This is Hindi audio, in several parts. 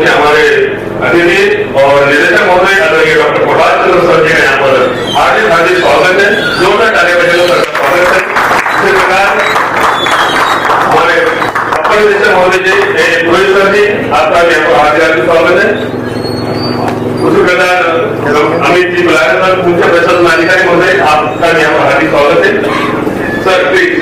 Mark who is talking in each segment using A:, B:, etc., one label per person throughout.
A: के हमारे अतिथि और निदेशक महोदय आदरणीय डॉक्टर प्रभात चंद्र सर जी का यहाँ पर हार्दिक हार्दिक स्वागत है। जोरदार ताली बजाओ सर का स्वागत है। इसी प्रकार हमारे अपर निदेशक महोदय जी पुरोहित सर जी, आपका भी यहाँ पर हार्दिक हार्दिक स्वागत है। उसी प्रकार अमित जी बुलाए सर, मुख्य प्रशासन अधिकारी महोदय, आपका भी यहाँ पर हार्दिक स्वागत है। Sir please.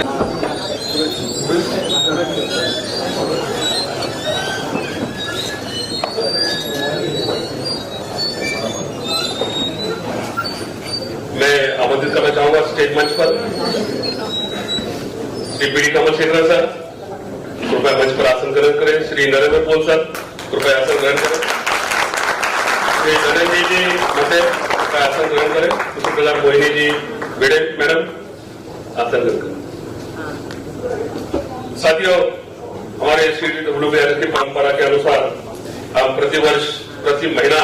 A: मैं आमंत्रित करना चाहूंगा स्टेज मंच पर श्री पीडी कमल शेखर सर, कृपया मंच पर आसन ग्रहण करें। श्री नरेंद्र पोल सर, कृपया आसन ग्रहण करें। श्री नरेंद्र जी मते, कृपया आसन ग्रहण करें। उसी प्रकार मोहिनी जी भिड़े मैडम, आसन ग्रहण करें। साथियों, हमारे श्री डब्ल्यूबीआरएस की परंपरा के अनुसार हम प्रतिवर्ष प्रति महीना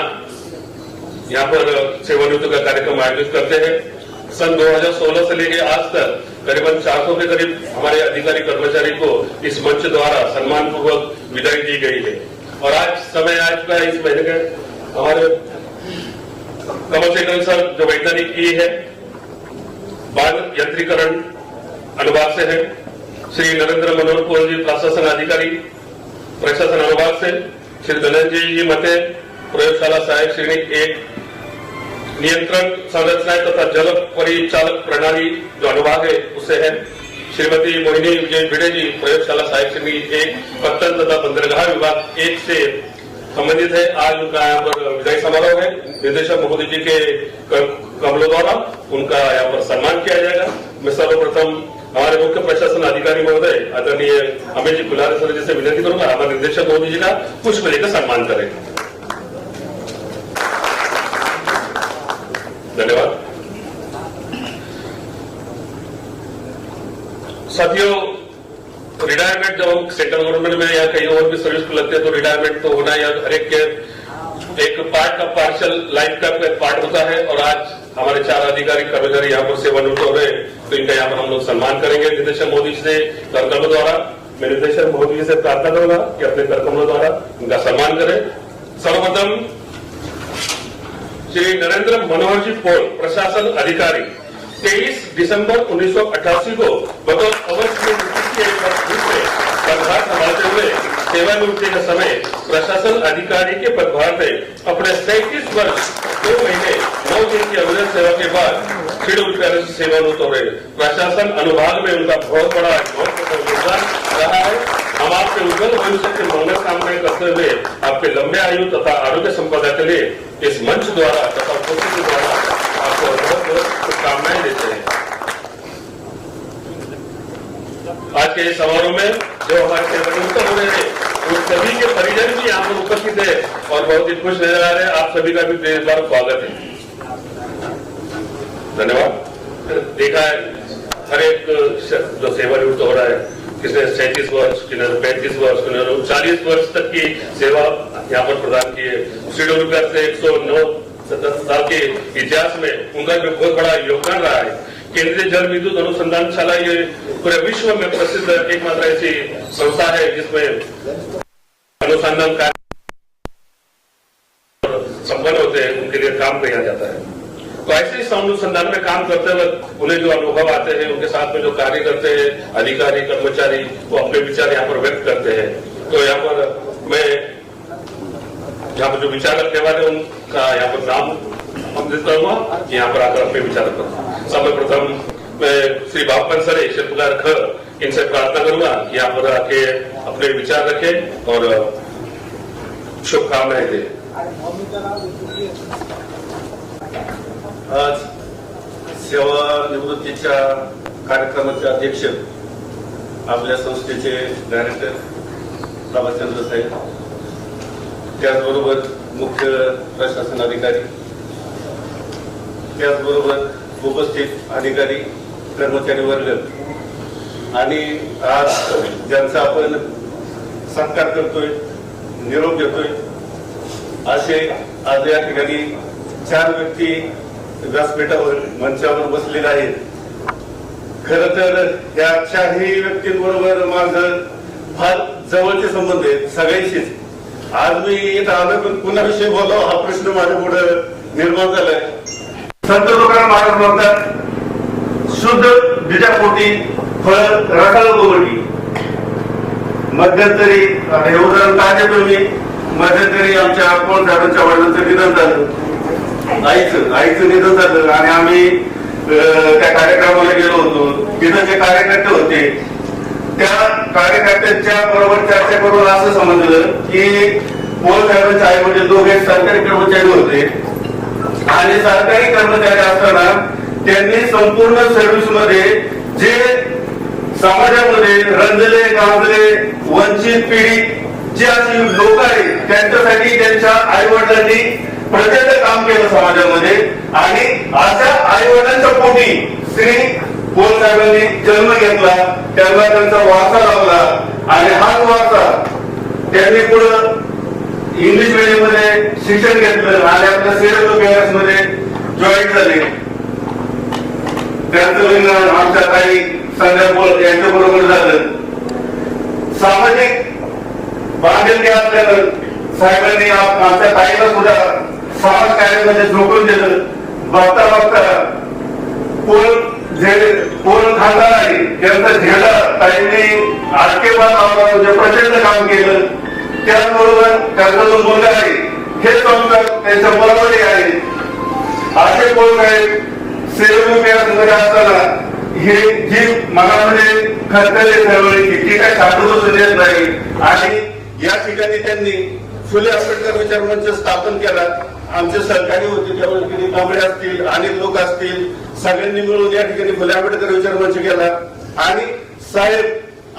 A: यहाँ पर सेवानिवृत्ति का कार्यक्रम आयोजित करते हैं। सन 2016 से लेकर आज तक करीबन 400 के करीब हमारे अधिकारी कर्मचारी को इस मंच द्वारा सम्मान पूर्वक विदाई दी गई है। और आज समय आ चुका है, इस महीने के हमारे कमल शेखर सर जो वैज्ञानिक की है, बाल यंत्रीकरण अनुभाग से है। श्री नरेंद्र मनोहर पोल जी प्रशासन अधिकारी प्रशासन अनुभाग से। श्री धनंजय जी मते प्रयोगशाला सहायक श्रेणी 1 नियंत्रण संरचनाएं तथा जल परिचालक प्रणाली जो अनुभाग है उससे है। श्रीमती मोहिनी विजय भिड़े जी प्रयोगशाला सहायक श्रेणी 1 पत्तन तथा बंदरगाह विभाग 1 से संबंधित है। आज उनका यहाँ पर विदाई समारोह है। निदेशक महोदय जी के कमलों द्वारा उनका यहाँ पर सम्मान किया जाएगा। मैं सर्वप्रथम हमारे मुख्य प्रशासन अधिकारी महोदय आदरणीय अमित जी बुलारे सर जी से विनती करूंगा, हमारे निदेशक महोदय जी का पुष्प लेकर सम्मान करें। धन्यवाद। साथियों, रिटायरमेंट जब हम सेंट्रल गवर्नमेंट में या कहीं और भी सर्विस को लगते हैं तो रिटायरमेंट तो होना या हर एक के एक पार्ट का पार्शियल लाइफ का पार्ट होता है। और आज हमारे 4 अधिकारी कर्मचारी यहाँ पर सेवानिवृत्त हो रहे हैं, तो इनका यहाँ पर हम लोग सम्मान करेंगे निदेशक मोदी से करकमलों द्वारा। मैं निदेशक मोदी जी से प्रार्थना करूंगा कि अपने करकमलों द्वारा इनका सम्मान करें। सर्वप्रथम श्री नरेंद्र मनोहर जी पोल प्रशासन अधिकारी 23 दिसंबर 1988 को बतौर अवस्थ पदभार संभालते हुए सेवानिवृत्ति के समय प्रशासन अधिकारी के पदभार से अपने 37 वर्ष 2 महीने 9 दिन की अविरत सेवा के बाद डब्ल्यूबीआरएस से सेवानिवृत्त हो रहे। प्रशासन अनुभाग में उनका बहुत बड़ा योगदान रहा है। हम आपके उज्जवल भविष्य की मंगल कामनाएं करते हुए आपके लंबे आयु तथा आरोग्य संपदा के लिए इस मंच द्वारा तथा कोशिश द्वारा आपको बहुत बहुत शुभकामनाएं देते हैं। आज के इस समारोह में जो हमारे सेवानिवृत्त हो रहे हैं उन सभी के परिजन भी यहाँ पर उपस्थित है और बहुत ही खुश नजर आ रहे हैं। आप सभी का भी बेहद स्वागत है। धन्यवाद। देखा है हर एक जो सेवानिवृत्त हो रहा है, किसने 37 वर्ष, किसने 35 वर्ष, किसने 40 वर्ष तक की सेवा यहाँ पर प्रदान की है। डब्ल्यूबीआरएस से 109 साल के इतिहास में उनका भी बहुत बड़ा योगदान रहा है। केंद्रीय जल विद्युत अनुसंधानशाला ये पूरे विश्व में प्रसिद्ध एकमात्र ऐसी संस्था है जिसमें अनुसंधान कार्य संपन्न होते हैं, उनके लिए काम किया जाता है। तो ऐसे ही अनुसंधान में काम करते वक्त उन्हें जो अनुभव आते हैं, उनके साथ में जो कार्य करते हैं अधिकारी कर्मचारी, वो अपने विचार यहाँ पर व्यक्त करते हैं। तो यहाँ पर मैं यहाँ पर जो विचार रखने वाले उनका यहाँ पर नाम आमंत्रित करूंगा कि यहाँ पर आकर अपने विचार रखें। सर्वप्रथम मैं श्री बाबन सर शिल्पकार ख इनसे प्रार्थना करूंगा कि यहाँ पर आके अपने विचार रखें और शुभकामनाएं दें।
B: आज सेवानिवृत्तीच्या कार्यक्रमाचे अध्यक्ष आपल्या संस्थेचे डायरेक्टर प्रभातचंद्र साहेब, त्याचबरोबर मुख्य प्रशासन अधिकारी, त्याचबरोबर उपस्थित अधिकारी कर्मचारी वर्ग आणि आज ज्यांचा आपण सत्कार करतोय, निरोप देतोय, असे आज या ठिकाणी 4 व्यक्ती व्यासपीठावर मंचावर बसलेले आहेत। खरं तर या 4ही व्यक्तींबरोबर माझं फार जवळचे संबंध आहेत सगळ्यांशीच। आज मी इथं आलो पण कुणाविषयी बोलावं हा प्रश्न माझ्या पुढे निर्माण झालाय. संत तुकाराम महाराज म्हणतात, शुद्ध बीजापोटी फळ रसाळ गोवटी. मध्यंतरी हे उदाहरण का देतो मी, मध्यंतरी आमच्या कोण साहेबांच्या वडिलांचं निधन झालं, आईचं निधन झालं आणि आम्ही त्या कार्यक्रमाला गेलो होतो. तिथं जे कार्यकर्ते होते त्या कार्यकर्त्यांच्या बरोबर चर्चा करून असं समजलं की पोल साहेबांचे आई वडील दोघे सरकारी कर्मचारी होते आणि सरकारी कर्मचारी असताना त्यांनी संपूर्ण सर्व्हिस मध्ये जे समाजामध्ये रंजले गांजले वंचित पीडित जे अशी लोक आहेत त्यांच्यासाठी त्यांच्या आई वडिलांनी प्रचंड काम केलं समाजामध्ये. आणि अशा आई वडिलांच्या पोटी श्री पोल साहेबांनी जन्म घेतला, त्यांना त्यांचा वारसा लावला आणि हाच वारसा त्यांनी पुढे इंग्लिश मीडियम मध्ये शिक्षण घेतलं आणि आपल्या सेल्फ पेअर्स मध्ये जॉईन झाले. त्यांचं लग्न आमच्या ताई संध्या पोल यांच्या बरोबर झालं. सामाजिक बांधिलकी असल्यानं साहेबांनी आमच्या ताईला सुद्धा समाज कार्यामध्ये झोकून दिलं. बघता बघता पोल खानदार आहे त्यांचा झेडा ताईंनी आटकेबाद लावला, म्हणजे प्रचंड काम केलं. त्याचबरोबर त्यांचा जो मुलगा आहे हे संस्कार त्यांच्या बरोबरही आहे. असे पोल साहेब सेवेमध्ये असताना हे जी मनामध्ये खरखरली चळवळी ती काही साधू देत नाही. आणि या ठिकाणी त्यांनी फुले आंबेडकर विचार मंच स्थापन केला. आमचे सहकारी होते त्यावेळी किती कांबळे असतील अनेक लोक असतील सगळ्यांनी मिळून या ठिकाणी फुले आंबेडकर विचार मंच केला. आणि साहेब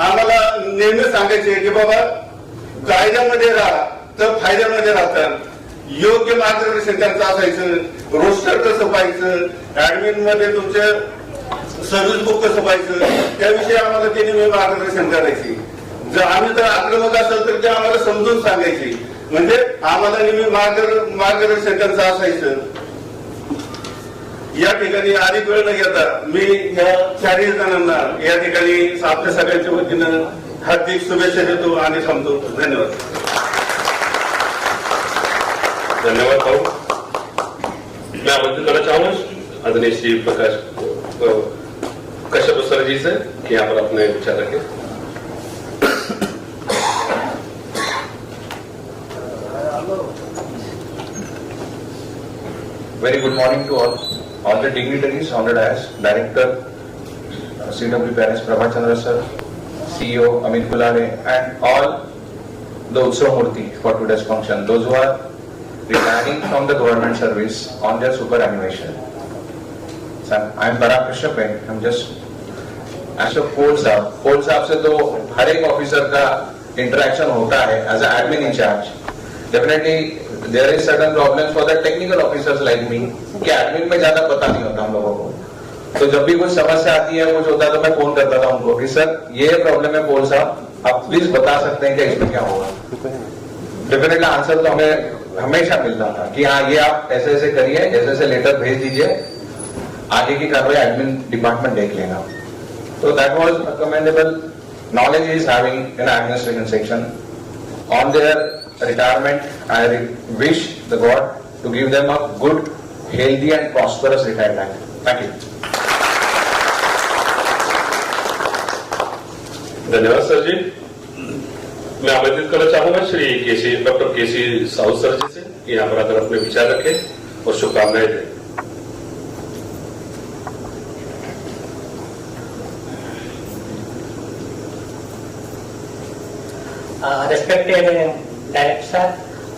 B: आम्हाला नेहमी सांगायचे की बाबा कायद्यामध्ये राहा तर फायद्यामध्ये राहतात. योग्य मार्गदर्शन त्यांचं असायचं. रोस्टर कसं पाहायचं, ऍडमिन मध्ये तुमचं सर्व्हिस बुक कसं पाहायचं त्याविषयी आम्हाला ते नेहमी मार्गदर्शन करायचे. जर आम्ही जर आक्रमक असेल तर ते आम्हाला समजून सांगायचे. म्हणजे आम्हाला नेहमी मार्गदर्शन त्यांचं असायचं. या ठिकाणी अधिक वेळ न घेता मी या चारही जणांना या ठिकाणी आपल्या सगळ्यांच्या वतीनं हार्दिक शुभेच्छा देतो आणि थांबतो. धन्यवाद.
A: धन्यवाद भाऊ. मैं आमंत्रित करना चाहूंगा आदरणीय श्री प्रकाश कश्यप सर जी से कि यहाँ पर अपने विचार रखें.
C: Very good morning to all the dignitaries, honored as Director CW Parents Prabhachandra sir, CEO Amit Kulare, and all the Utsav Murti for today's function. Those who are retiring from the government service on their superannuation. So I am Parag Kashyap. I'm just as a पोल साहब से तो हर एक ऑफिसर का इंटरेक्शन होता है as a admin incharge. Definitely there is certain problems for the technical officers like me कि एडमिन में ज्यादा पता नहीं होता हम लोगों को. तो जब भी कुछ समस्या आती है कुछ होता है तो मैं फोन करता था उनको कि सर ये प्रॉब्लम है पोल साहब आप प्लीज बता सकते हैं कि इसमें क्या होगा. डेफिनेटली आंसर तो हमें हमेशा मिलता था कि हाँ ये आप ऐसे ऐसे करिए, ऐसे ऐसे लेटर भेज दीजिए, आगे की कार्रवाई एडमिन डिपार्टमेंट देख लेगा. तो that was a commendable knowledge is having in administration section. On their retirement, I wish the God to give them a good, healthy and prosperous retirement. Thank you.
A: धन्यवाद सर जी. मैं आमंत्रित करना चाहूंगा श्री डॉक्टर केसी साहू सर जी से कि यहाँ पर आकर अपने विचार रखें और शुभकामनाएं दें.
D: Respected director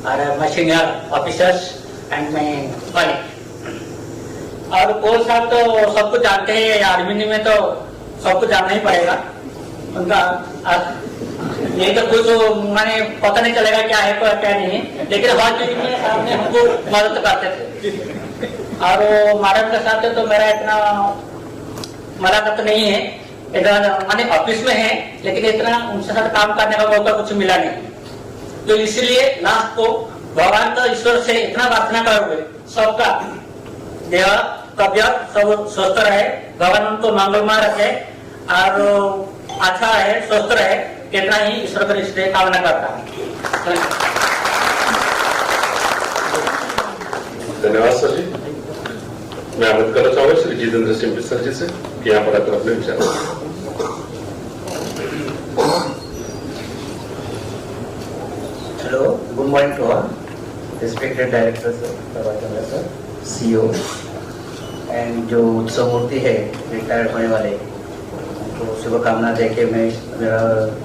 D: और my senior officers and my colleague. और पोल साहब तो सब कुछ जानते हैं, आर्मी में तो सब कुछ जानना ही पड़ेगा उनका. ये तो कुछ माने पता नहीं चलेगा क्या है क्या नहीं, लेकिन हर चीज में साहब ने हमको मदद करते थे. और मैडम के साथ तो मेरा इतना मुलाकात नहीं है, माने ऑफिस में है, लेकिन इतना उनके साथ काम करने का मौका कुछ मिला नहीं. तो इसलिए लास्ट को भगवान का ईश्वर से इतना प्रार्थना करोगे सबका देह तबियत सब स्वस्थ रहे, भगवान उनको मंगलमय रखे और अच्छा रहे, स्वस्थ रहे, कितना ही ईश्वर का इसलिए कामना करता है.
A: धन्यवाद सर जी। मैं आमंत्रित करना चाहूंगा श्री जितेंद्र सिंह सर जी से कि यहाँ पर आकर अपने विचार रखें।
E: Hello, good morning to all. Respected director sir, Prabhachandra sir, CEO, and जो उत्सव मूर्ति है रिटायर्ड होने वाले, तो शुभकामना देके मैं मेरा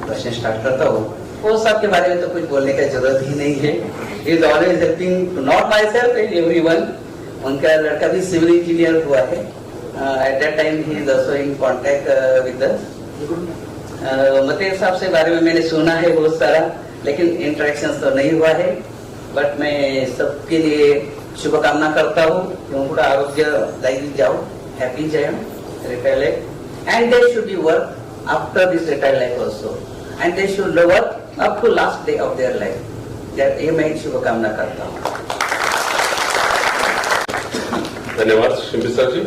E: प्रश्न स्टार्ट करता हूँ। वो सब के बारे में तो कुछ बोलने की जरूरत ही नहीं है। He is always helping not my self and everyone. उनका लड़का भी सिविल इंजीनियर हुआ है। At that time he is also in contact with मते साहब से बारे में मैंने सुना है बहुत सारा, लेकिन इंटरेक्शन तो नहीं हुआ है। बट मैं सबके लिए शुभकामना करता हूँ कि उनका आरोग्य लाइक जाओ, हैप्पी जाए retire life, and they should be work after this retire life also, and they should work up to last day of their life. ये मैं शुभकामना करता हूँ।
A: धन्यवाद शिंपी सर जी।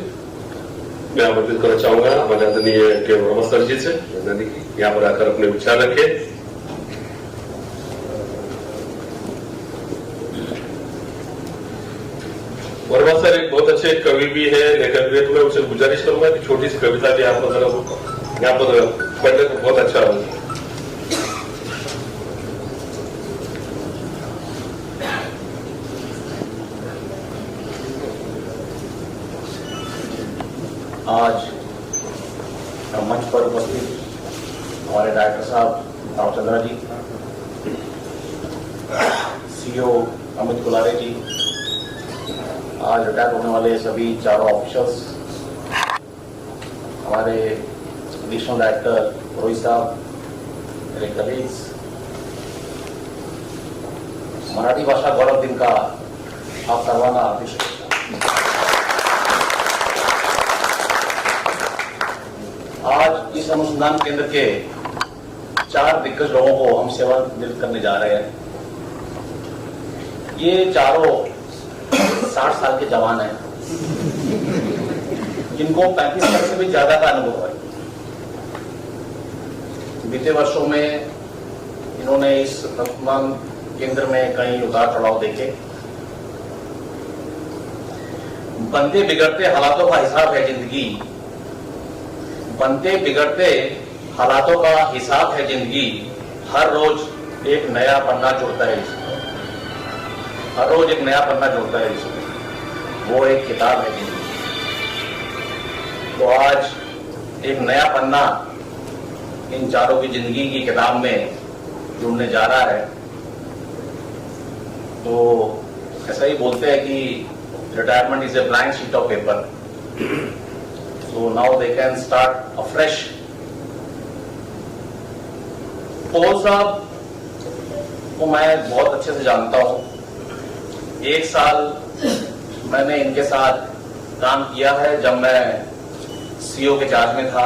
A: मैं आमंत्रित करना चाहूंगा हमारे आदरणीय के वर्मा सर जी से यहाँ पर आकर अपने विचार रखे। वर्मा सर एक बहुत अच्छे कवि भी है, लेखक भी है, तो मैं उनसे गुजारिश करूंगा कि छोटी सी कविता भी यहाँ पर पढ़ने को बहुत अच्छा होगा।
F: आज मंच पर उपस्थित हमारे डायरेक्टर साहब रामचंद्रा जी, सीईओ अमित कुलारे जी, आज रिटायर होने वाले सभी चारों ऑफिसर्स, हमारे एडिशनल डायरेक्टर रोहित साहब, मेरे कलीग्स, मराठी भाषा गौरव दिन का आप सर्वांना हार्दिक शुभेच्छा। आज इस अनुसंधान केंद्र के 4 दिग्गज लोगों को हम सेवानिवृत्त करने जा रहे हैं। ये चारों 60 साल के जवान हैं, जिनको 35 साल से भी ज्यादा का अनुभव है। बीते वर्षों में इन्होंने इस अनुसंधान केंद्र में कई उतार चढ़ाव देखे। बनते बिगड़ते हालातों का हिसाब है जिंदगी, बनते बिगड़ते हालातों का हिसाब है जिंदगी, हर रोज एक नया पन्ना जुड़ता है इसमें, हर रोज एक नया पन्ना जुड़ता है इसमें, वो एक किताब है जिंदगी। तो आज एक नया पन्ना इन चारों की जिंदगी की किताब में जुड़ने जा रहा है। तो ऐसा ही बोलते हैं कि retirement is a blank sheet of paper, so now they can start afresh। Paul साहब को मैं बहुत अच्छे से जानता हूं। 1 साल मैंने इनके साथ काम किया है। जब मैं सीईओ के चार्ज में था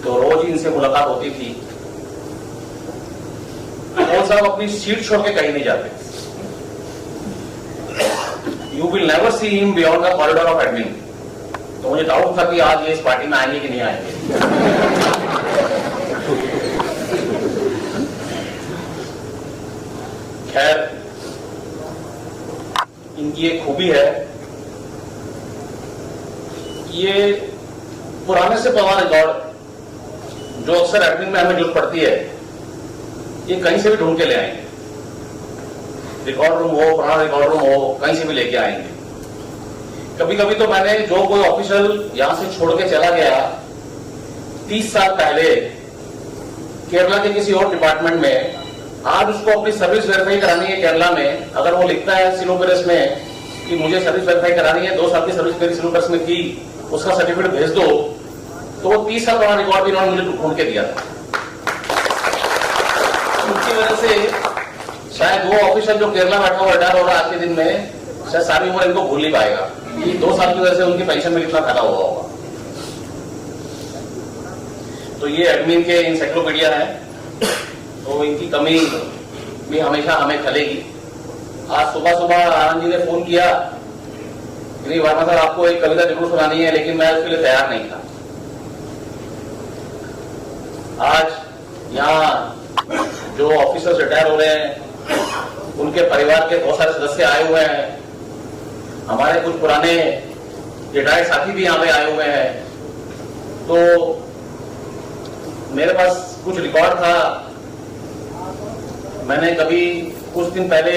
F: तो रोज इनसे मुलाकात होती थी। पॉल साहब अपनी सीट छोड़ के कहीं नहीं जाते। You will never see him beyond the corridor of admin. तो मुझे डाउट था कि आज ये इस पार्टी में आएंगे कि नहीं आएंगे। खैर, इनकी एक खूबी है, ये पुराने से पुराना रिकॉर्ड जो अक्सर एडमिन में हमें जरूरत पड़ती है, ये कहीं से भी ढूंढ के ले आएंगे। रिकॉर्ड रूम हो, पुराना रिकॉर्ड रूम हो, कहीं से भी लेके आएंगे। कभी कभी तो मैंने जो कोई ऑफिशियल यहां से छोड़ के चला गया 30 साल पहले केरला के किसी और डिपार्टमेंट में, आज उसको अपनी सर्विस वेरीफाई करानी है केरला में। अगर वो लिखता है सिलोपेरस में कि मुझे सर्विस वेरीफाई करानी है, 2 साल की सर्विस मेरी सिलोपेरस में की, उसका सर्टिफिकेट भेज दो, तो वो 30 साल पुराना रिकॉर्ड भी इन्होंने मुझे ढूंढ के दिया था। उनकी वजह से शायद वो ऑफिसर जो केरला बैठा हुआ रिटायर हो रहा है आज के दिन में, शायद सारी उम्र इनको भूल नहीं पाएगा। 2 साल की वजह से उनकी पेंशन में कितना फायदा हुआ होगा। तो ये एडमिन के इंसाइक्लोपीडिया है, तो इनकी कमी भी हमेशा हमें खलेगी। आज सुबह सुबह आनंद जी ने फोन किया, नहीं वर्मा साहब आपको एक कविता जरूर सुनानी है, लेकिन मैं उसके लिए तैयार नहीं था। आज यहाँ जो ऑफिसर्स रिटायर हो रहे हैं, उनके परिवार के बहुत सारे सदस्य आए हुए हैं। हमारे कुछ पुराने रिटायर्ड साथी भी यहाँ पे आए हुए हैं। तो मेरे पास कुछ रिकॉर्ड था। मैंने कभी कुछ दिन पहले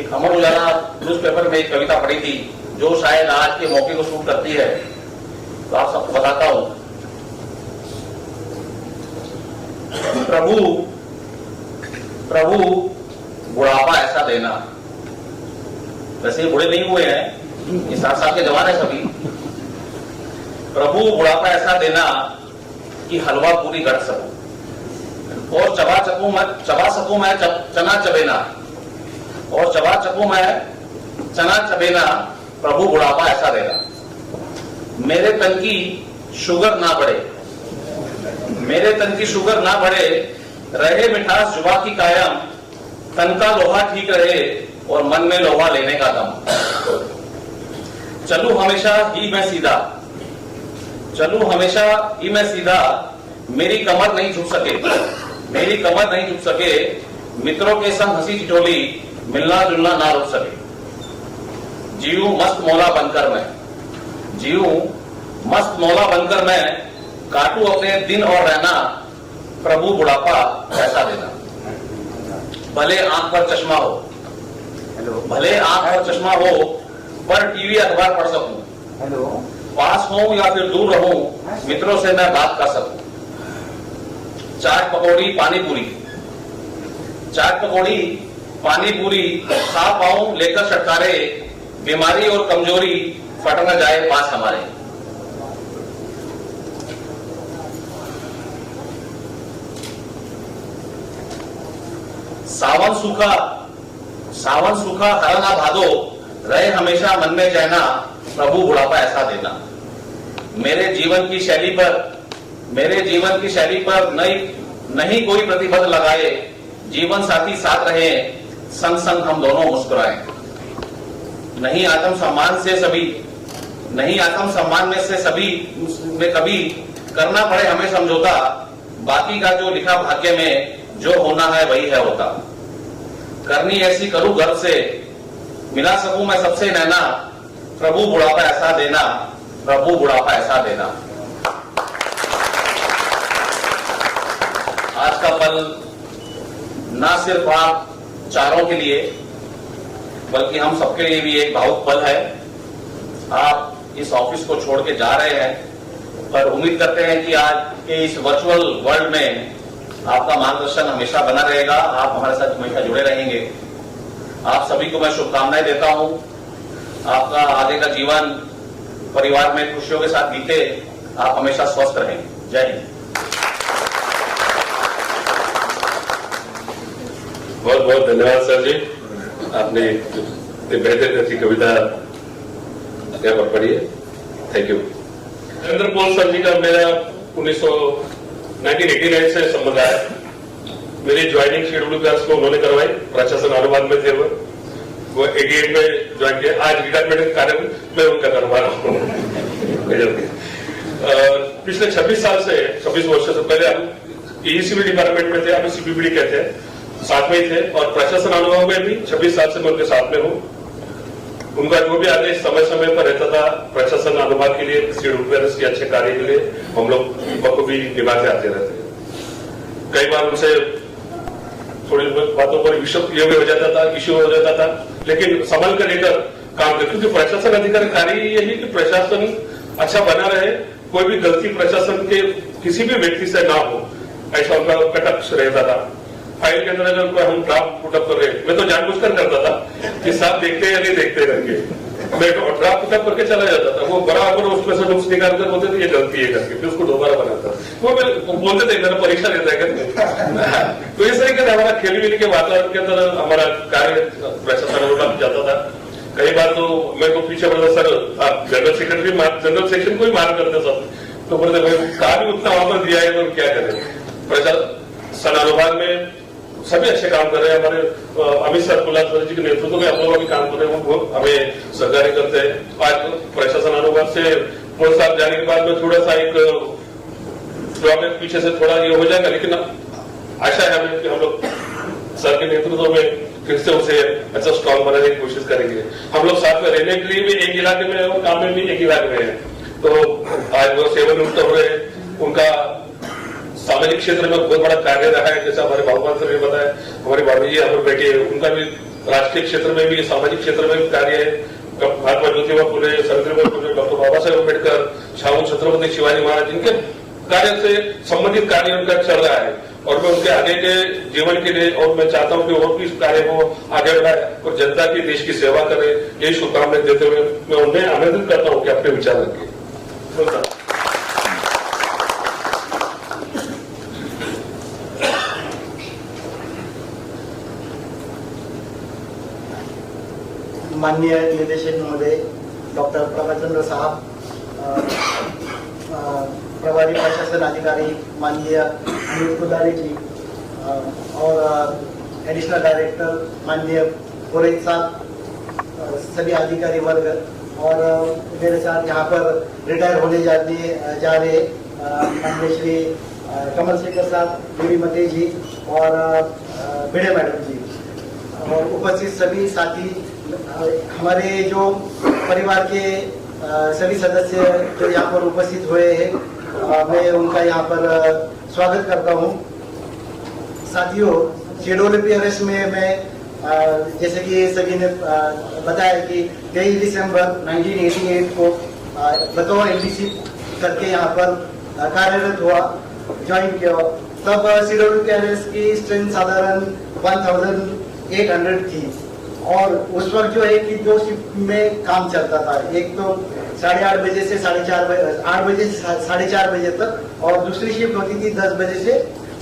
F: एक अमर उजाला न्यूज़पेपर में एक कविता पढ़ी थी जो शायद आज के मौके को सूट करती है, तो आप सबको बताता हूं। प्रभु प्रभु बुढ़ापा ऐसा देना। वैसे बुढ़े नहीं हुए हैं, ये 60 साल के जवान है सभी। प्रभु बुढ़ापा ऐसा देना कि हलवा पूरी गढ़ सकूं और चबा सकूं मैं चना चबेना, और चबा सकूं मैं चना चबेना। प्रभु बुढ़ापा ऐसा देना। मेरे तन की शुगर ना बढ़े, मेरे तन की शुगर ना बढ़े, रहे मिठास जुबा की कायम, तन का लोहा ठीक रहे और मन में लोहा लेने का दम। चलूं हमेशा ही मैं सीधा, चलूं हमेशा ही मैं सीधा, मेरी कमर नहीं झुक सके, मेरी कमर नहीं झुक सके, मित्रों के संग हंसी ठिठोली, मिलना जुलना ना रुक सके। जीऊं मस्त मौला बनकर मैं, जीऊं मस्त मौला बनकर मैं, काटूं अपने दिन और रहना, प्रभु बुढ़ापा ऐसा देना। भले आंख पर चश्मा हो, भले आंख पर चश्मा हो, पर टीवी अखबार पढ़ सकूं, पास हूं या फिर दूर रहूं, मित्रों से मैं बात कर सकूं। चाट पकौड़ी पानी पूरी, चाट पकौड़ी पानी पूरी खा पाऊं लेकर छटकारे, बीमारी और कमजोरी फट न जाए पास हमारे। सावन सूखा हरा ना भादो, रहे हमेशा मन में चैना, प्रभु बुढ़ापा ऐसा देना। मेरे जीवन की शैली पर नहीं कोई प्रतिबंध लगाए, जीवन साथी साथ रहे, संग संग हम दोनों मुस्कुराएं। नहीं आत्म सम्मान में से सभी में कभी करना पड़े हमें समझौता, बाकी का जो लिखा भाग्य में, जो होना है वही है होता। करनी ऐसी करूं गर्व से, मिला सकूं मैं सबसे नैना, प्रभु बुढ़ापा ऐसा देना, प्रभु बुढ़ापा ऐसा देना। आज का पल ना सिर्फ आप चारों के लिए बल्कि हम सबके लिए भी एक भावुक पल है। आप इस ऑफिस को छोड़ के जा रहे हैं, पर उम्मीद करते हैं कि आज के इस वर्चुअल वर्ल्ड में आपका मार्गदर्शन हमेशा बना रहेगा, आप हमारे साथ हमेशा जुड़े रहेंगे। आप सभी को मैं शुभकामनाएं देता हूं। आपका आगे का जीवन परिवार में खुशियों के साथ बीते, आप हमेशा स्वस्थ रहें। जय हिंद।
A: बहुत बहुत धन्यवाद सर जी, आपने इतनी बेहतर अच्छी कविता यहाँ पर पढ़ी है। Thank you. Narendra Paul sir ji का मेरा 1989 से संबंध है। मेरी ज्वाइनिंग CWPS को उन्होंने करवाई, प्रशासन अनुवाद में थे वो 88 में ज्वाइन किया। आज रिटायरमेंट के कार्य मैं उनका करवा रहा हूँ। पिछले 26 वर्ष से पहले हम ECB डिपार्टमेंट में थे, अभी CPBD कहते हैं, साथ में ही थे, और प्रशासन अनुभव में भी 26 साल से मैं उनके साथ में हूँ। उनका जो भी आदेश समय समय पर रहता था प्रशासन अनुभाग के लिए, CWPS के अच्छे कार्य के लिए, हम लोग बखूबी निभाते आते रहते। कई बार उनसे थोड़ी बातों पर इश्यू हो जाता था, लेकिन संभल कर लेकर काम करते, क्योंकि प्रशासन अधिकारी कार्य यही कि प्रशासन अच्छा बना रहे, कोई भी गलती प्रशासन के किसी भी व्यक्ति से ना हो, ऐसा उनका कटाक्ष रहता था। फाइल के अंदर अगर कोई हम ड्राफ्ट पुटअप कर रहे, मैं तो जानबूझकर करता था कि साहब देखते या नहीं देखते करके, मैं ड्राफ्ट पुटअप करके चला जाता था। वो बराबर उसमें से नुक्स निकाल कर बोलते थे ये गलती है करके, फिर उसको दोबारा बनाता। वो बोलते थे मेरा परीक्षा लेता है करके। तो इस तरीके से हमारा खेल मिल के वातावरण के अंदर हमारा कार्य प्रशासन जाता था। कई बार तो मैं तो पीछे बोलता, सर आप जनरल सेक्शन को ही मार करते सब, तो बोलते भाई कार्य उतना वहां पर दिया है तो क्या करें। प्रशासन अनुभाग में सभी अच्छे काम कर रहे हैं। हमारे अमित सर कुलाल सर जी के नेतृत्व में हम लोग भी काम कर रहे हैं, वो हमें सहकार्य करते हैं। आज प्रशासन अनुभाग से पुलिस साहब जाने के बाद में थोड़ा सा एक ड्रॉबैक पीछे से थोड़ा ये हो जाएगा, लेकिन आशा है हमें कि हम लोग सर के नेतृत्व में फिर से उसे अच्छा स्ट्रॉन्ग बनाने की कोशिश करेंगे। हम लोग साथ में रहने के लिए भी एक इलाके में और काम में भी एक इलाके में है। तो आज वो सेवानिवृत्त हो रहे, उनका सामाजिक क्षेत्र में बहुत बड़ा कार्य रहा है। जैसा हमारे भगवान सर ने बताया, हमारी भाभी जी यहाँ पर बैठी है, उनका भी राष्ट्रीय क्षेत्र में भी सामाजिक क्षेत्र में भी कार्य है। महात्मा ज्योतिबा फुले, सावित्रीबाई फुले, डॉक्टर बाबा साहेब अम्बेडकर, छाऊ छत्रपति शिवाजी महाराज, इनके कार्य से संबंधित कार्य उनका चल रहा है और मैं उनके आगे के जीवन के लिए और मैं चाहता हूं कि और भी इस कार्य को आगे बढ़ाए और जनता की देश की सेवा करे। यही शुभकामनाएं देते हुए मैं उन्हें आमंत्रित करता हूं कि अपने विचार रखें।
G: माननीय निदेशक महोदय डॉक्टर प्रभाचंद्र साहब, प्रभारी प्रशासन अधिकारी माननीय अमित कुलारे जी और एडिशनल डायरेक्टर माननीय पुरोहित साहब, सभी अधिकारी वर्ग और मेरे साथ यहाँ पर रिटायर होने जा रहे माननीय श्री कमल शेखर साहब, देवी मते जी और भिड़े मैडम जी और उपस्थित सभी साथी, हमारे जो परिवार के सभी सदस्य जो यहाँ पर उपस्थित हुए हैं, मैं उनका यहाँ पर स्वागत करता हूँ। साथियों, शेड्यूल PRS में मैं जैसे कि सभी ने बताया कि 23 दिसंबर 1988 को बतौर LDC करके यहाँ पर कार्यरत हुआ, ज्वाइन किया। तब शेड्यूल PRS की स्ट्रेंथ साधारण 1800 थी और उस वक्त जो है कि 2 शिफ्ट में काम चलता था। एक तो 8:30 बजे से 8 बजे से 4:30 बजे तक और दूसरी शिफ्ट होती थी 10 बजे से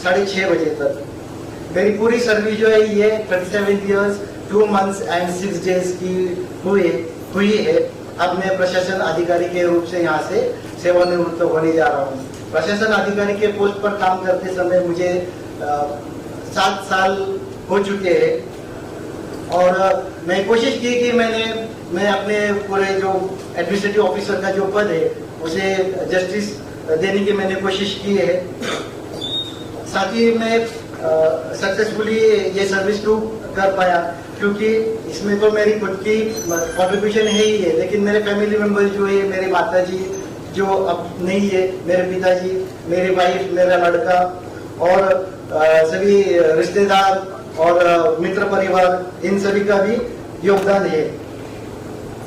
G: 6:30 बजे तक। मेरी पूरी सर्विस जो है ये 37 years 2 months and 6 days की हुई है। अब मैं प्रशासन अधिकारी के रूप से यहाँ से सेवानिवृत्त होने जा रहा हूँ। प्रशासन अधिकारी के पोस्ट पर काम करते समय मुझे 7 साल हो चुके हैं और मैं कोशिश की कि मैं अपने पूरे जो एडमिनिस्ट्रेटिव ऑफिसर का जो पद है उसे जस्टिस देने की मैंने कोशिश की है। साथ ही मैं सक्सेसफुली ये सर्विस टू कर पाया क्योंकि इसमें तो मेरी खुद की कॉन्ट्रीब्यूशन है ही है, लेकिन मेरे फैमिली मेंबर जो है, मेरे माता जी जो अब नहीं है, मेरे पिताजी, मेरी वाइफ, मेरा लड़का और सभी रिश्तेदार और मित्र परिवार, इन सभी का भी योगदान है।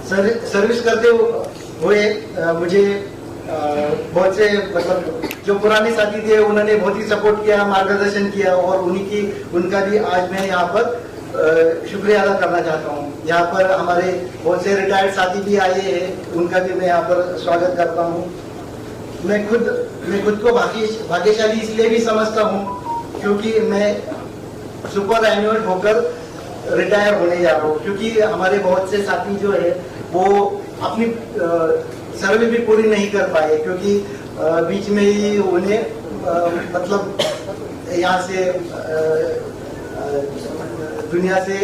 G: सर्विस करते हुए मुझे बहुत से मतलब जो पुराने साथी थे उन्होंने बहुत ही सपोर्ट किया, मार्गदर्शन किया और उनका भी आज मैं यहाँ पर शुक्रिया अदा करना चाहता हूँ। यहाँ पर हमारे बहुत से रिटायर्ड साथी भी आए हैं, उनका भी मैं यहाँ पर स्वागत करता हूँ। मैं खुद को भाग्यशाली इसलिए भी समझता हूँ क्योंकि मैं सुपर एनुअल होकर रिटायर होने जा रहा हूँ, क्योंकि हमारे बहुत से साथी जो है वो अपनी सर्वे भी पूरी नहीं कर पाए क्योंकि बीच में ही उन्हें मतलब यहाँ से दुनिया से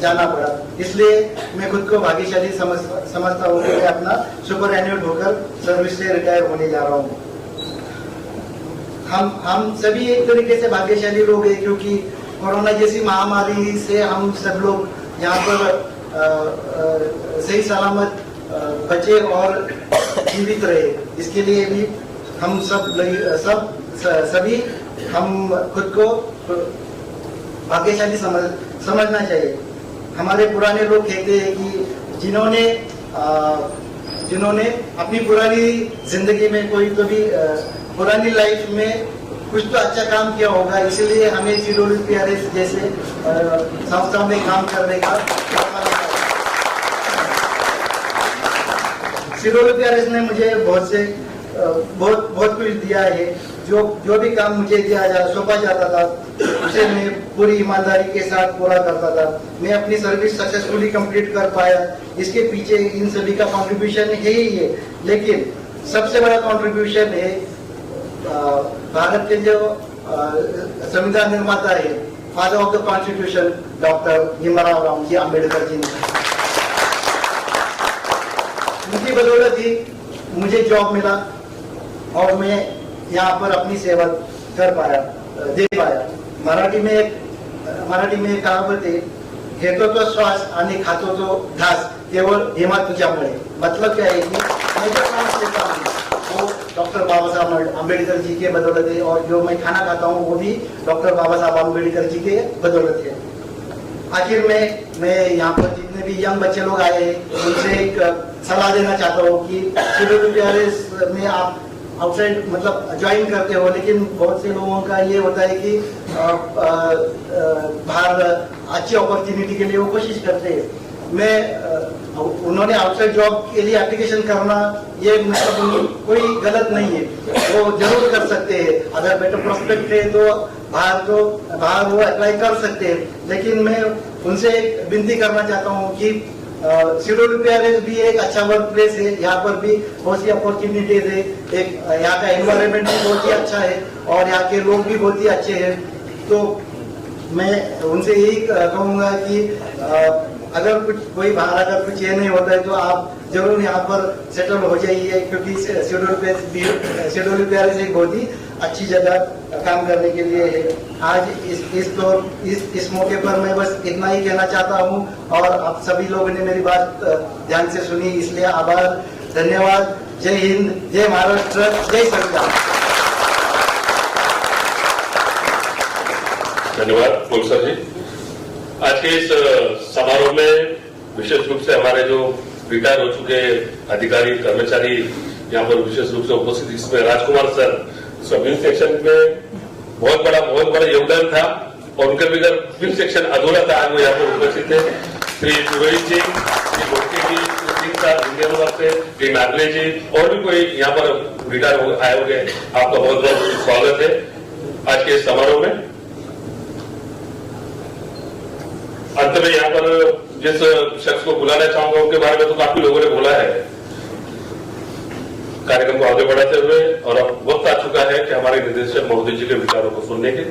G: जाना पड़ा। इसलिए मैं खुद को भाग्यशाली समझता हूँ कि मैं अपना सुपर एनुअल होकर सर्विस से रिटायर होने जा रहा हूँ। हम सभी एक तरीके से भाग्यशाली लोग हैं क्योंकि कोरोना जैसी महामारी से हम सब लोग यहाँ पर सही सलामत बचे और जीवित रहे। इसके लिए भी हम सभी हम खुद को भाग्यशाली समझना चाहिए। हमारे पुराने लोग कहते हैं कि जिन्होंने अपनी पुरानी जिंदगी में कोई तो भी पुरानी लाइफ में कुछ तो अच्छा काम किया होगा, इसलिए हमें शेड्यूल PRS जैसे संस्था में काम करने का शेड्यूल PRS ने मुझे बहुत कुछ दिया है। जो भी काम मुझे सौंपा जाता था उसे मैं पूरी ईमानदारी के साथ पूरा करता था। मैं अपनी सर्विस सक्सेसफुली कंप्लीट कर पाया। इसके पीछे इन सभी का कंट्रीब्यूशन है ही है, लेकिन सबसे बड़ा कंट्रीब्यूशन है भारत के जो संविधान निर्माता है, father of the constitution, doctor Bhimrao Ramji Ambedkar ji ने। उनकी बदौलत ही मुझे जॉब मिला और मैं यहाँ पर अपनी सेवा दे पाया। मराठी में एक मराठी में एक कहावत आहे, घेतो तो श्वास आणि खातो तो घास केवळ हेमा तुझ्यामुळे. मतलब क्या है कि मैं जो सांस लेता हूँ वो डॉक्टर बाबा साहब अम्बेडकर जी के बदौलत है, और जो मैं खाना खाता हूँ वो भी डॉक्टर बाबा साहब अम्बेडकर जी के बदौलत है. आखिर में मैं यहाँ पर जितने भी यंग बच्चे लोग आए हैं उनसे एक सलाह देना चाहता हूँ कि शेड्यूल प्यारेस में आप आउटसाइड मतलब ज्वाइन करते हो, लेकिन बहुत से लोगों का ये होता है कि बाहर अच्छी अपॉर्चुनिटी के लिए वो कोशिश करते हैं. उन्होंने आउटसाइड जॉब के लिए एप्लीकेशन करना ये मतलब कोई गलत नहीं है, वो जरूर कर सकते हैं. अगर बेटर प्रोस्पेक्ट है तो बाहर वो अप्लाई कर सकते हैं. लेकिन मैं उनसे एक विनती करना चाहता हूँ कि शेड्यूल प्यारेस भी एक अच्छा वर्क प्लेस है. यहाँ पर भी बहुत सी अपॉर्चुनिटीज है. एक यहाँ का एनवायरनमेंट भी बहुत ही अच्छा है और यहाँ के लोग भी बहुत ही अच्छे हैं. तो मैं उनसे यही कहूँगा कि अगर कोई बाहर अगर कुछ ये नहीं होता है तो आप जरूर यहाँ पर सेटल हो जाइए, क्योंकि शेड्यूल प्यारेस एक बहुत ही अच्छी जगह काम करने के लिए है. आज इस मौके पर मैं बस इतना ही कहना चाहता हूँ, और आप सभी लोगों ने मेरी बात ध्यान से सुनी, इसलिए आभार, धन्यवाद. जय हिंद, जय महाराष्ट्र, जय संविधान.
A: धन्यवाद प्रोफेसर जी. आज के इस समारोह में विशेष रूप से हमारे जो रिटायर हो चुके अधिकारी कर्मचारी यहाँ पर विशेष रूप से उपस्थित, इसमें राजकुमार सर विंग सेक्शन में बहुत बड़ा योगदान था, और उनके बगैर विंग सेक्शन अधूरा था. आज वो यहाँ पर उपस्थित है. श्री रोहित जी, श्री गोडके जी, श्री सिंह साहब इंडियन वर्क से, श्री नागले जी, और भी कोई यहाँ पर रिटायर आए होंगे, आपका बहुत बहुत स्वागत है आज के इस समारोह में. अंत में यहाँ पर जिस शख्स को बुलाना चाहूंगा उनके बारे में तो काफी लोगों ने बोला है कार्यक्रम को आगे बढ़ाते हुए, और अब वक्त आ चुका है कि हमारे निदेशक महोदय जी के विचारों को सुनने के.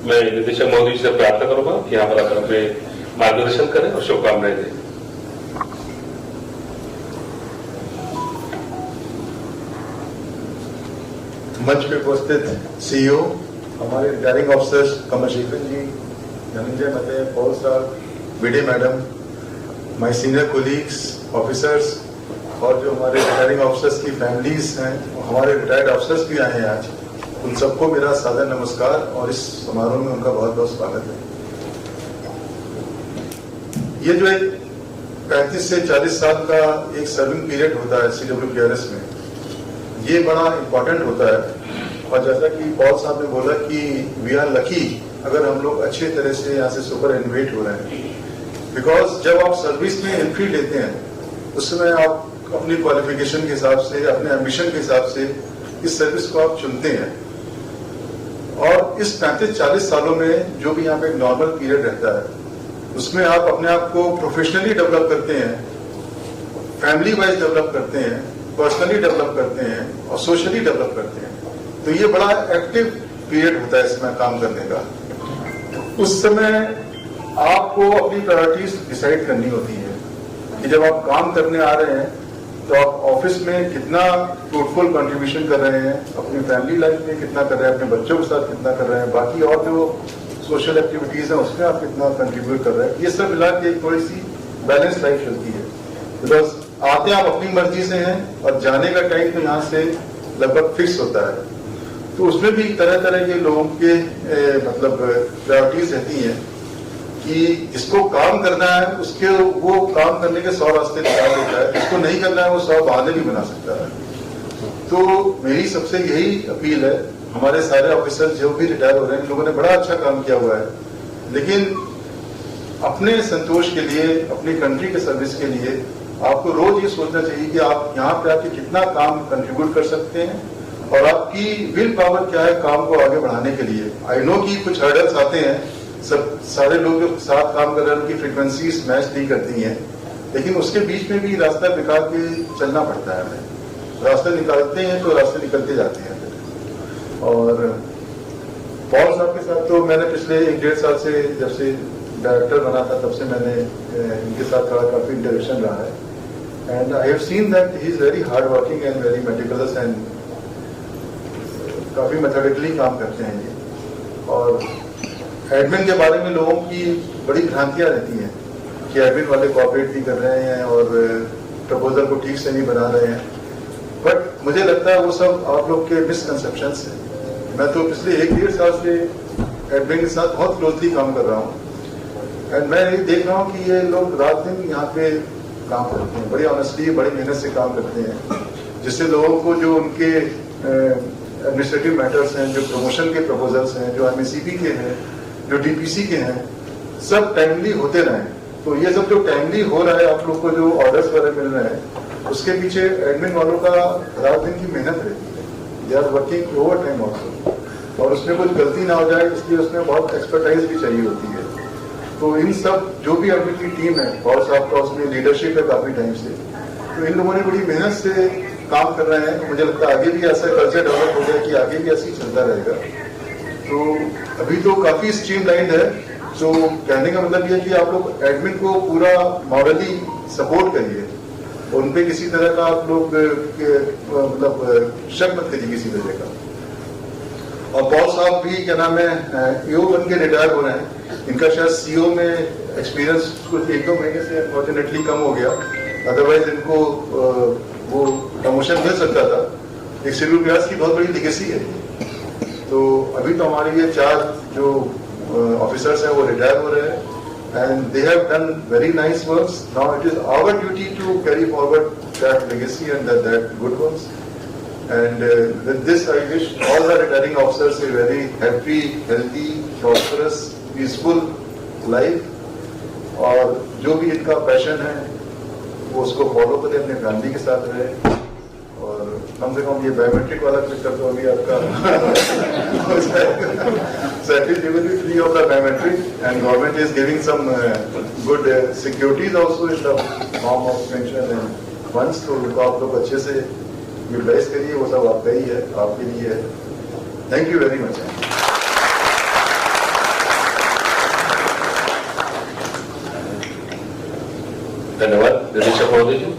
A: मैं निदेशक महोदय जी से प्रार्थना करूंगा कि यहाँ पर आकर हमें मार्गदर्शन करें और शुभकामनाएं दें.
H: मंच पे उपस्थित सीईओ, हमारे retiring officers Kamalshekhar ji, Dhananjay Mate, Paul साहब, Bide madam, my senior colleagues, officers, और जो हमारे रिटायरिंग ऑफिसर्स की फैमिलीज हैं, हमारे रिटायर्ड ऑफिसर्स भी आए हैं आज, उन सबको मेरा सादर नमस्कार और इस समारोह में उनका बहुत बहुत स्वागत है. ये जो एक 35 से 40 साल का एक सर्विंग पीरियड होता है CWPRS में, ये बड़ा इंपॉर्टेंट होता है. और जैसा कि पॉल साहब ने बोला कि वी आर लकी अगर हम लोग अच्छे तरह से यहाँ से सुपर एनुएट हो रहे हैं, बिकॉज जब आप सर्विस में एंट्री लेते हैं उस समय आप अपनी क्वालिफिकेशन के हिसाब से, अपने एम्बिशन के हिसाब से इस सर्विस को आप चुनते हैं. और इस 35-40 सालों में जो भी यहाँ पे एक नॉर्मल पीरियड रहता है उसमें आप अपने आप को प्रोफेशनली डेवलप करते हैं, फैमिली वाइज डेवलप करते हैं, पर्सनली डेवलप करते हैं और सोशली डेवलप करते हैं. तो ये बड़ा एक्टिव पीरियड होता है इसमें काम करने का. उस समय आपको अपनी प्रायोरिटीज डिसाइड करनी होती है कि जब आप काम करने आ रहे हैं तो आप ऑफिस में कितना फ्रूटफुल कंट्रीब्यूशन कर रहे हैं, अपनी फैमिली लाइफ में कितना कर रहे हैं, अपने बच्चों के साथ कितना कर रहे हैं, बाकी और जो सोशल एक्टिविटीज हैं उसमें आप कितना कंट्रीब्यूट कर रहे हैं. ये सब मिला के एक थोड़ी सी बैलेंस लाइफ चलती है. बिकॉज आते आप अपनी मर्जी से हैं और जाने का टाइम तो यहाँ से लगभग फिक्स होता है. तो उसमें भी तरह तरह के लोगों के मतलब प्रायोरिटीज रहती हैं कि जिसको काम करना है उसके वो काम करने के 100 रास्ते निकाल देता है, जिसको नहीं करना है वो 100 बहाने भी बना सकता है. तो मेरी सबसे यही अपील है, हमारे सारे ऑफिसर जो भी रिटायर हो रहे हैं, लोगों ने बड़ा अच्छा काम किया हुआ है, लेकिन अपने संतोष के लिए, अपनी कंट्री के सर्विस के लिए आपको रोज ये सोचना चाहिए कि आप यहाँ पे आके कितना काम कंट्रीब्यूट कर सकते हैं और आपकी विल पावर क्या है काम को आगे बढ़ाने के लिए. आई नो कि कुछ हर्डल्स आते हैं, सब सारे लोग जो साथ काम कर रहे हैं उनकी फ्रीक्वेंसीज मैच नहीं करती हैं, लेकिन उसके बीच में भी रास्ता निकाल के चलना पड़ता है. हमें रास्ते निकालते हैं तो रास्ते निकलते जाते हैं. और पॉल साहब के साथ तो मैंने पिछले 1-1.5 साल से जब से डायरेक्टर बना था तब से मैंने इनके साथ काफी इंटरेक्शन रहा है. And I have seen that he is very hard working and very meticulous and काफी मेथोडिकली काम करते हैं ये. और एडमिन के बारे में लोगों की बड़ी भ्रांतियां रहती हैं कि एडमिन वाले कोऑपरेट नहीं कर रहे हैं और प्रपोजल को ठीक से नहीं बना रहे हैं, बट मुझे लगता है वो सब आप लोग के मिसकंसेप्शंस हैं। मैं तो पिछले 1-1.5 साल से एडमिन के साथ बहुत क्लोजली काम कर रहा हूँ एंड मैं ये देख रहा हूँ कि ये लोग रात दिन यहाँ पे काम करते हैं, बड़ी ऑनेस्टली बड़ी मेहनत से काम करते हैं, जिससे लोगों को जो उनके एडमिनिस्ट्रेटिव मैटर्स हैं, जो प्रमोशन के प्रपोजल्स हैं, जो MACP के हैं, जो DPC के हैं, सब टाइमली होते रहें। तो ये सब जो टाइमली हो रहा है, आप लोग को जो ऑर्डर्स वगैरह मिल रहे हैं, उसके पीछे एडमिन वालों का रात दिन की मेहनत रहती है। They are working over time also, और उसमें कुछ गलती ना हो जाए इसलिए उसमें बहुत एक्सपर्टाइज भी चाहिए होती है। तो इन सब जो भी एडमिन की टीम है, और साहब का उसमें लीडरशिप है काफी टाइम से, तो इन लोगों ने बड़ी मेहनत से काम कर रहे हैं। मुझे लगता है आगे भी ऐसा कल्चर डेवलप हो गया कि आगे भी ऐसे ही चलता रहेगा। तो अभी तो काफी स्ट्रीमलाइंड है, तो कहने का मतलब ये है कि आप लोग एडमिन को पूरा मॉरली सपोर्ट करिए, उन पे किसी तरह का आप लोग मतलब शक मत करिए किसी तरह का। और पॉल साहब भी क्या नाम है ईओ बन के रिटायर हो रहे हैं, इनका शायद सीओ में एक्सपीरियंस कुछ 1-2 महीने से अनफॉर्चुनेटली कम हो गया, अदरवाइज इनको वो प्रमोशन मिल सकता था। एक शेड्यूल कास्ट की बहुत बड़ी लिगेसी है। तो अभी तो हमारे ये 4 जो ऑफिसर्स हैं वो रिटायर हो रहे हैं and they have done very nice works. Now it is our duty to carry forward that legacy and that good works. And with this, I wish all the retiring officers a very happy, healthy, prosperous, peaceful life. और जो भी इनका पैशन है वो उसको फॉलो करें, अपने फैमिली के साथ रहे, और कम से कम ये बायोमेट्रिक वाला चक्कर तो अभी आपका you will be free of the biometric, and government is giving some good securities also in the form of pension and funds. तो उनको आप लोग अच्छे से यूटिलाइज करिए, वो सब आपका ही है, आपके लिए है। Thank you very much.
A: धन्यवाद निदेशक महोदय जी।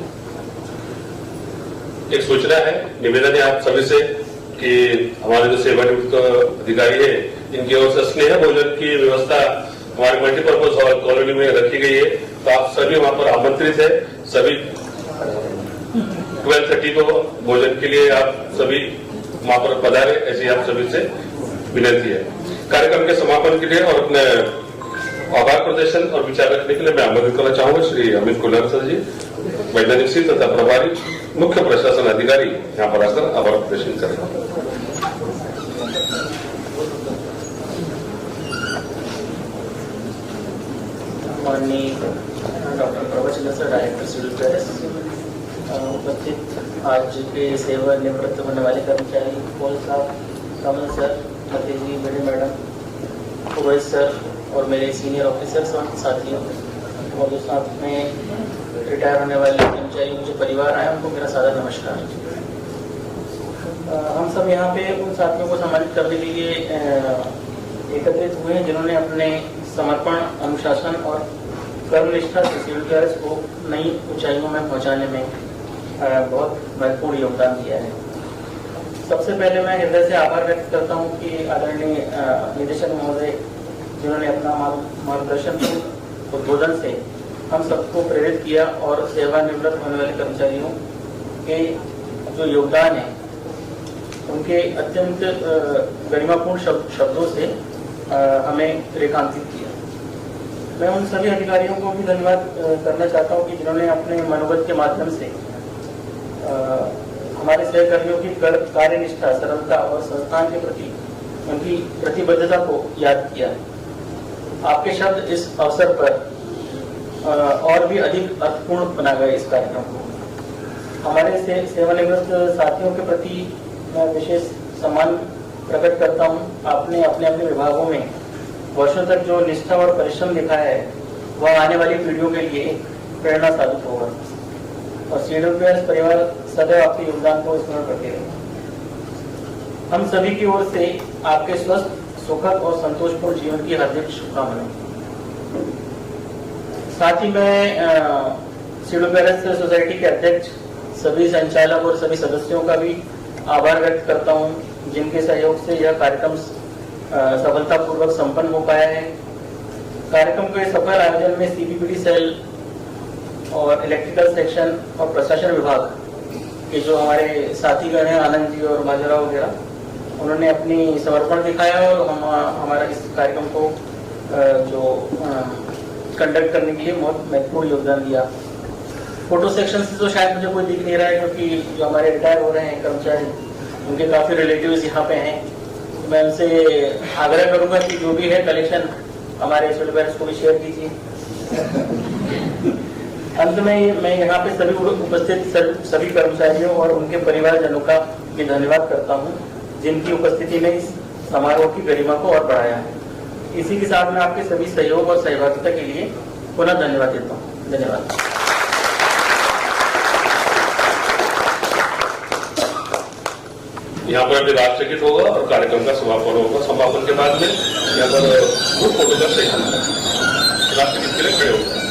A: एक सूचना है, निवेदन है आप सभी से कि हमारे जो सेवानिवृत्त अधिकारी है, इनकी ओर से स्नेह भोजन की व्यवस्था हमारे मल्टीपर्पज हॉल कॉलोनी में रखी गई है, तो आप सभी वहां पर आमंत्रित है। सभी 12:30 को भोजन के लिए आप सभी वहां पर पधारे, ऐसी आप सभी से विनती है। कार्यक्रम के समापन के लिए और अपने आभार प्रदर्शन और विचार रखने के लिए मैं आमंत्रित करना चाहूंगा श्री अमित कुलार सर जी, वैज्ञानिक सी तथा प्रभारी मुख्य प्रशासन अधिकारी, यहाँ पर आकर आभार प्रदर्शन करेंगे।
I: माननीय doctor Prabhachandra sir, director civil affairs, उपस्थित आज के सेवानिवृत्त होने वाले कर्मचारी पॉल साहब, कमल सर, मती जी, बड़े मैडम, उवैस सर और मेरे सीनियर ऑफिसर्स और साथियों, और जो साथ में रिटायर होने वाले कर्मचारी मुझे परिवार आए, उनको मेरा सादर नमस्कार। हम सब यहाँ पे उन साथियों को सम्मानित करने के लिए एकत्रित हुए हैं जिन्होंने अपने समर्पण, अनुशासन और कर्मनिष्ठा से सिविल अफेयर्स को नई ऊंचाइयों में पहुंचाने में बहुत महत्वपूर्ण योगदान दिया है। सबसे पहले मैं हृदय से आभार व्यक्त करता हूं कि आदरणीय निदेशक महोदय जिन्होंने अपना मार्गदर्शन उद्बोधन से हम सबको प्रेरित किया और सेवानिवृत्त होने वाले कर्मचारियों के जो योगदान है उनके अत्यंत गरिमापूर्ण शब्दों से हमें रेखांकित किया। मैं उन सभी अधिकारियों को भी धन्यवाद करना चाहता हूं कि जिन्होंने अपने मनोबल के माध्यम से हमारे सहकर्मियों की कार्यनिष्ठा, सरलता और संस्थान के प्रति उनकी प्रतिबद्धता को याद किया। आपके शब्द इस अवसर पर और भी अधिक अर्थपूर्ण बना गए इस कार्यक्रम को। हमारे सेवानिवृत्त साथियों के प्रति मैं विशेष सम्मान प्रकट करता हूं। आपने अपने अपने विभागों में वर्षों तक जो निष्ठा और परिश्रम दिखाया है वह आने वाली पीढ़ियों के लिए प्रेरणा साबित होगा और सिविल अफेयर्स परिवार सदैव आपके योगदान को स्मरण करते रहेगा। हम सभी की ओर से आपके स्वस्थ, सुखद और संतोषपूर्ण जीवन की हार्दिक शुभकामनाएं। साथ ही मैं सिविल अफेयर्स सोसाइटी के अध्यक्ष, सभी संचालक और सभी सदस्यों का भी आभार व्यक्त करता हूं जिनके सहयोग से यह कार्यक्रम सफलतापूर्वक संपन्न हो पाया है। कार्यक्रम के सफल आयोजन में सीपीपीडी सेल और इलेक्ट्रिकल सेक्शन और प्रशासन विभाग के जो हमारे साथीगण हैं आनंद जी और बाजीराव वगैरह, उन्होंने अपनी समर्पण दिखाया और हमारा इस कार्यक्रम को जो कंडक्ट करने के लिए बहुत महत्वपूर्ण योगदान दिया। फोटो सेक्शन से तो शायद मुझे कोई दिख नहीं रहा है, क्योंकि जो हमारे रिटायर हो रहे हैं कर्मचारी, उनके काफ़ी रिलेटिव्स यहाँ पे हैं। तो मैं उनसे आग्रह करूंगा कि जो भी है कलेक्शन हमारे सिविल पेरेंट्स को भी शेयर कीजिए। अंत में मैं यहाँ पे सभी उपस्थित सभी कर्मचारियों और उनके परिवारजनों का भी धन्यवाद करता हूँ, जिनकी उपस्थिति ने इस समारोह की गरिमा को और बढ़ाया है। इसी के साथ मैं आपके सभी सहयोग और सहभागिता के लिए पुनः धन्यवाद देता हूँ। धन्यवाद।
A: यहाँ पर अभी राष्ट्र गीत होगा और कार्यक्रम का समापन होगा। समापन के बाद में यहाँ पर ग्रुप फोटो का सेशन राष्ट्र गीत के लिए खड़े होगा।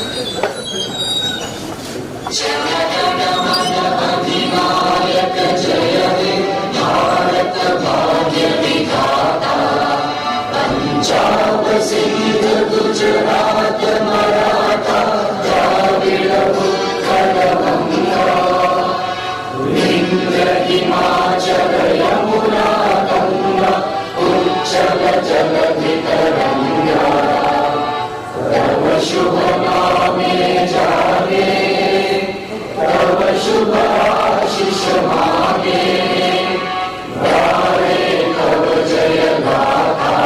J: पंजाब सिंध गुजरात मराठा द्राविड़ उत्कल गंगा विंध्य हिमाचल यमुना गंगा उच्चल जलधि तरंगा तव शुभ नामे जागे तव शुभ आशीष मांगे गाए तव जय गाथा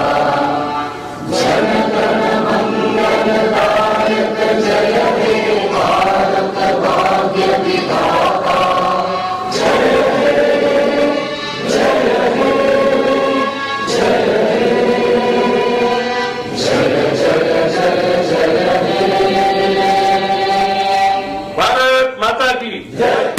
J: जन गण मंगल दायक जय हे भारत भाग्य विधाता जय हे जय हे जय हे जय जय जय जय हे।
A: भारत माता की जय।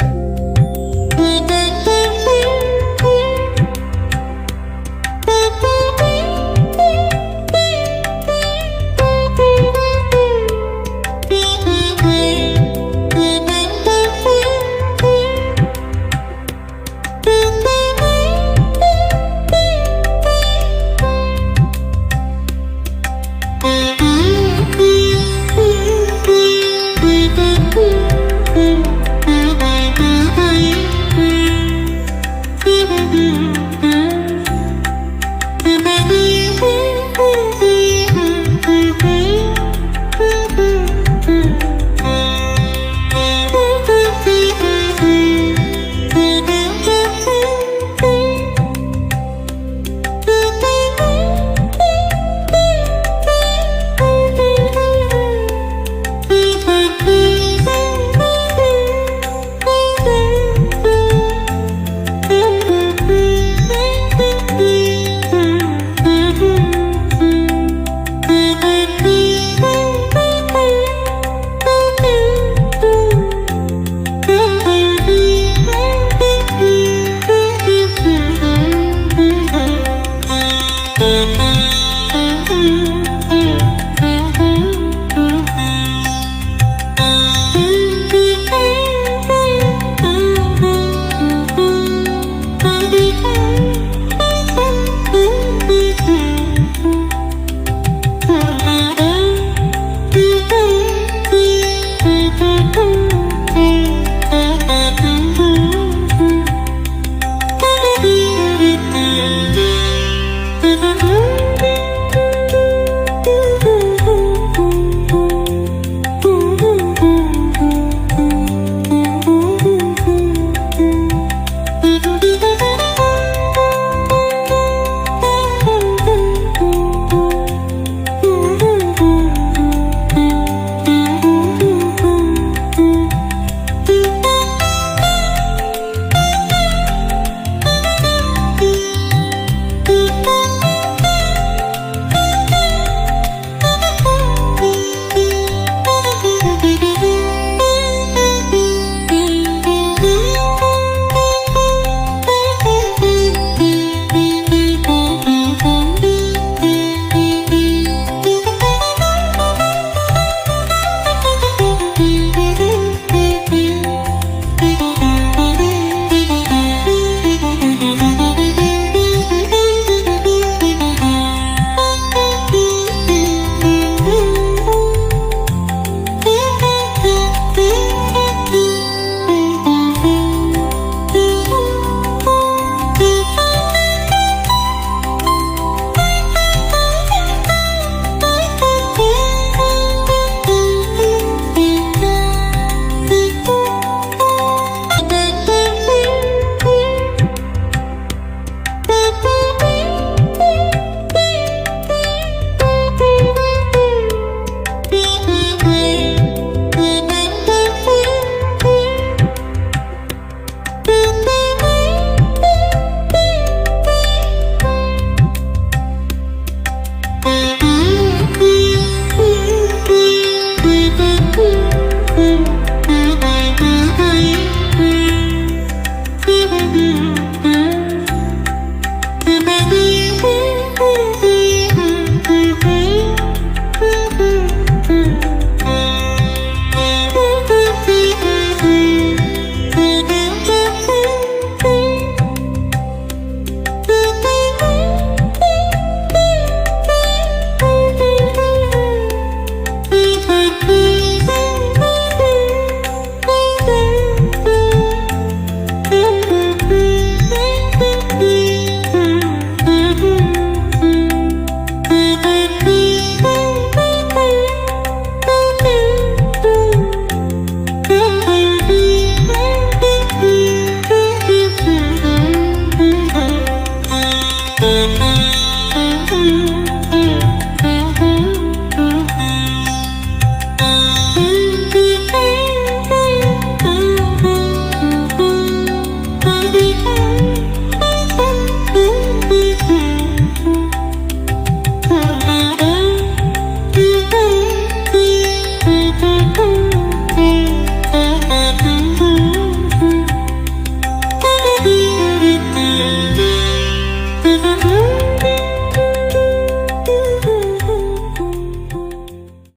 J: Thank you.